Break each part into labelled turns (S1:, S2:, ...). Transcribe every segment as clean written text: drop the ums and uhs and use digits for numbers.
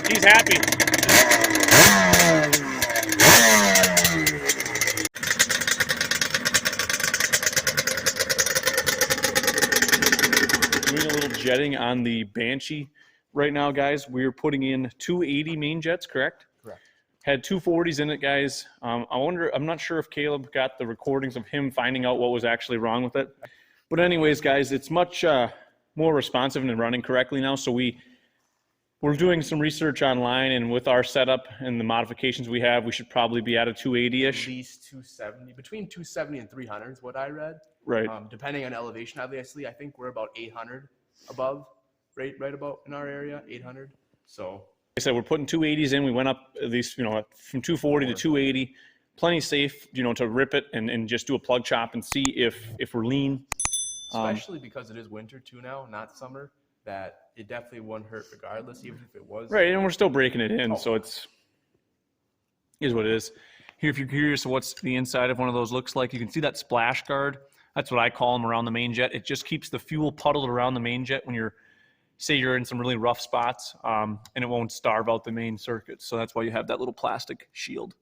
S1: He's happy. Doing a little jetting on the Banshee right now, guys. We're putting in 280 main jets, correct?
S2: Correct.
S1: Had 240s in it, guys. I'm not sure if Caleb got the recordings of him finding out what was actually wrong with it. But anyways, guys, it's much more responsive and running correctly now. So we're doing some research online, and with our setup and the modifications we have, we should probably be at a 280-ish.
S2: At least 270, between 270 and 300 is what I read.
S1: Right.
S2: Depending on elevation, obviously, I think we're about 800 above, right about in our area, 800. So
S1: like I said, we're putting 280s in. We went up at least, from 240 to 280. Plenty safe, to rip it and just do a plug chop and see if we're lean.
S2: Especially because it is winter too now, not summer, that it definitely wouldn't hurt regardless, even if it was.
S1: Right, and we're still breaking it in, so is what it is. Here, if you're curious what's the inside of one of those looks like, you can see that splash guard. That's what I call them around the main jet. It just keeps the fuel puddled around the main jet when you're in some really rough spots, and it won't starve out the main circuit. So that's why you have that little plastic shield.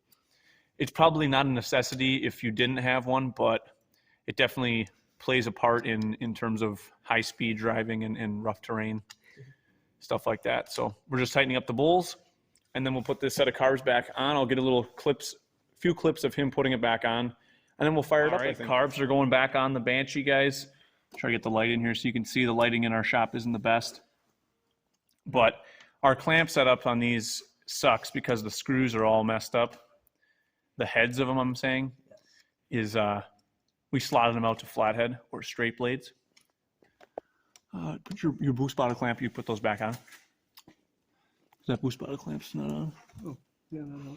S1: It's probably not a necessity if you didn't have one, but it definitely plays a part in terms of high-speed driving and rough terrain, stuff like that. So we're just tightening up the bowls, and then we'll put this set of carbs back on. I'll get a few clips of him putting it back on, and then we'll fire it up. Right, carbs are going back on the Banshee, guys. Try to get the light in here so you can see the lighting in our shop isn't the best. But our clamp setup on these sucks because the screws are all messed up. The heads of them, I'm saying, is we slotted them out to flathead or straight blades. Put your boost bottle clamp, you put those back on. Is that boost bottle clamp's not on?
S3: Oh, yeah, no.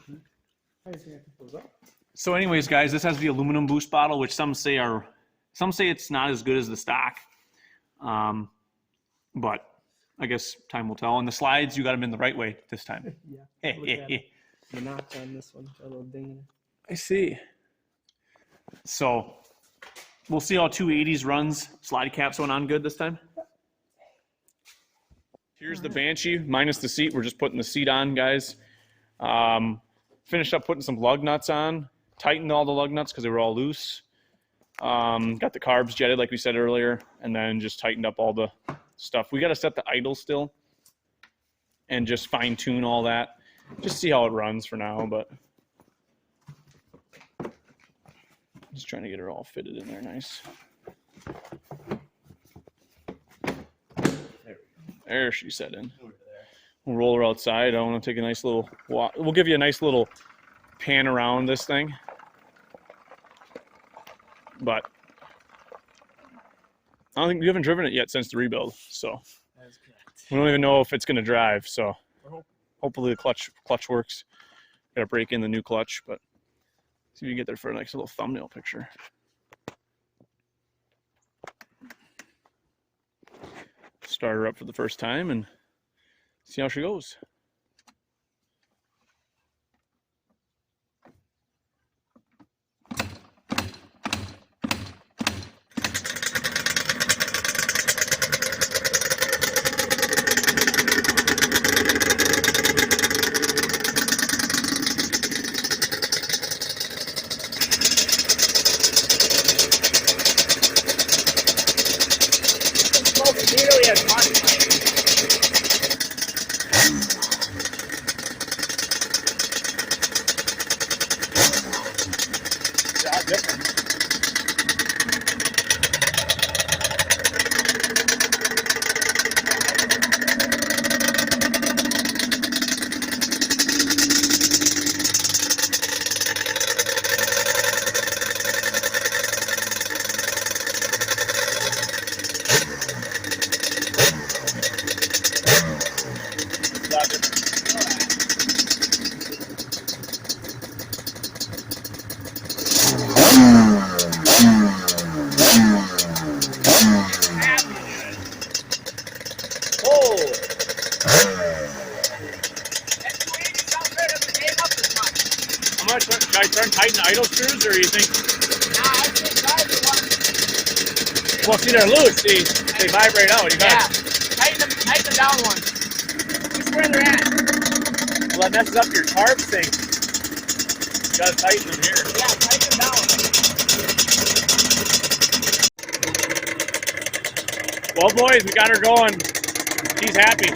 S3: I just have to put those up.
S1: So anyways, guys, this has the aluminum boost bottle, which some say it's not as good as the stock. But I guess time will tell. And the slides, you got them in the right way this time.
S3: Yeah. The notch on this one, a little ding.
S1: I see. So we'll see how 280s runs. Slide caps went on good this time. Here's the Banshee minus the seat. We're just putting the seat on, guys. Finished up putting some lug nuts on. Tightened all the lug nuts because they were all loose. Got the carbs jetted like we said earlier, and then just tightened up all the stuff. We got to set the idle still and just fine tune all that. Just see how it runs for now, but just trying to get her all fitted in there nice. There she set in. We'll roll her outside. I want to take a nice little walk. We'll give you a nice little pan around this thing. But I don't think we haven't driven it yet since the rebuild, so we don't even know if it's going to drive. So hopefully the clutch works. Got to break in the new clutch, but see if you can get there for a nice little thumbnail picture. Start her up for the first time and see how she goes. Should I turn tighten idle screws, or you think?
S4: Nah, I think drive the one.
S1: Well, see, they're loose. See, they vibrate out. You got
S4: tighten them down one. Just where they're at.
S1: Well, that messes up your carb sync. You gotta tighten them here.
S4: Yeah, tighten it down.
S1: Well, boys, we got her going. She's happy.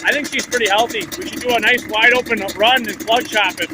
S1: I think she's pretty healthy. We should do a nice wide open run and plug chop it.